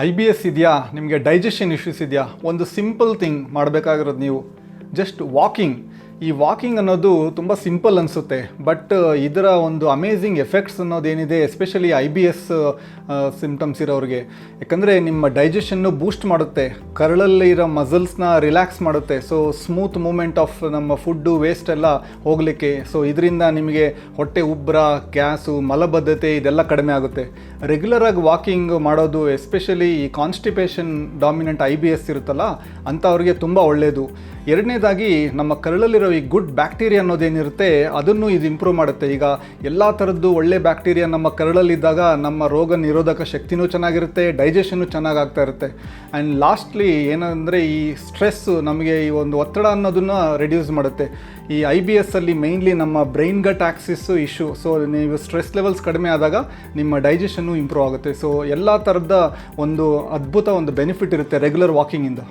IBS ಇದೆಯಾ, ನಿಮಗೆ digestion issues ಇದೆಯಾ, ಒಂದು ಸಿಂಪಲ್ ಥಿಂಗ್ ಮಾಡಬೇಕಾಗಿರೋದು ನೀವು ಜಸ್ಟ್ ವಾಕಿಂಗ್. ಈ ವಾಕಿಂಗ್ ಅನ್ನೋದು ತುಂಬ ಸಿಂಪಲ್ ಅನಿಸುತ್ತೆ, ಬಟ್ ಇದರ ಒಂದು ಅಮೇಝಿಂಗ್ ಎಫೆಕ್ಟ್ಸ್ ಅನ್ನೋದೇನಿದೆ ಎಸ್ಪೆಷಲಿ IBS ಸಿಮ್ಟಮ್ಸ್ ಇರೋರಿಗೆ. ಯಾಕಂದರೆ ನಿಮ್ಮ ಡೈಜೆಷನ್ನು ಬೂಸ್ಟ್ ಮಾಡುತ್ತೆ, ಕರಳಲ್ಲಿ ಇರೋ ಮಸಲ್ಸ್ನ ರಿಲ್ಯಾಕ್ಸ್ ಮಾಡುತ್ತೆ. ಸೊ ಸ್ಮೂತ್ ಮೂಮೆಂಟ್ ಆಫ್ ನಮ್ಮ ಫುಡ್ಡು ವೇಸ್ಟ್ ಎಲ್ಲ ಹೋಗಲಿಕ್ಕೆ. ಸೊ ಇದರಿಂದ ನಿಮಗೆ ಹೊಟ್ಟೆ ಉಬ್ಬರ, ಗ್ಯಾಸು, ಮಲಬದ್ಧತೆ ಇದೆಲ್ಲ ಕಡಿಮೆ ಆಗುತ್ತೆ. ರೆಗ್ಯುಲರಾಗಿ ವಾಕಿಂಗ್ ಮಾಡೋದು ಎಸ್ಪೆಷಲಿ ಈ ಕಾನ್ಸ್ಟಿಪೇಷನ್ ಡಾಮಿನೆಂಟ್ IBS ಇರುತ್ತಲ್ಲ ಅಂಥವ್ರಿಗೆ ತುಂಬ ಒಳ್ಳೆಯದು. ಎರಡನೇದಾಗಿ ನಮ್ಮ ಕರಳಲ್ಲಿರೋ ಈ ಗುಡ್ ಬ್ಯಾಕ್ಟೀರಿಯಾ ಅನ್ನೋದೇನಿರುತ್ತೆ ಅದನ್ನು ಇದು ಇಂಪ್ರೂವ್ ಮಾಡುತ್ತೆ. ಈಗ ಎಲ್ಲ ಥರದ್ದು ಒಳ್ಳೆ ಬ್ಯಾಕ್ಟೀರಿಯಾ ನಮ್ಮ ಕರಳಲ್ಲಿದ್ದಾಗ ನಮ್ಮ ರೋಗ ನಿರೋಧಕ ಶಕ್ತಿನೂ ಚೆನ್ನಾಗಿರುತ್ತೆ, ಡೈಜೆಷನ್ನು ಚೆನ್ನಾಗಾಗ್ತಾ ಇರುತ್ತೆ. ಆ್ಯಂಡ್ ಲಾಸ್ಟ್ಲಿ ಏನಂದರೆ ಈ ಸ್ಟ್ರೆಸ್ಸು ನಮಗೆ ಈ ಒಂದು ಒತ್ತಡ ಅನ್ನೋದನ್ನು ರೆಡ್ಯೂಸ್ ಮಾಡುತ್ತೆ. ಈ IBS ಅಲ್ಲಿ ಮೇಯ್ನ್ಲಿ ನಮ್ಮ ಬ್ರೈನ್ ಗಟ್ ಆಕ್ಸಿಸ್ ಇಶ್ಯೂ. ಸೊ ನೀವು ಸ್ಟ್ರೆಸ್ ಲೆವೆಲ್ಸ್ ಕಡಿಮೆ ಆದಾಗ ನಿಮ್ಮ ಡೈಜೆಷನ್ನು ಇಂಪ್ರೂವ್ ಆಗುತ್ತೆ. ಸೊ ಎಲ್ಲ ಥರದ ಒಂದು ಅದ್ಭುತ ಒಂದು ಬೆನಿಫಿಟ್ ಇರುತ್ತೆ ರೆಗ್ಯುಲರ್ ವಾಕಿಂಗಿಂದ.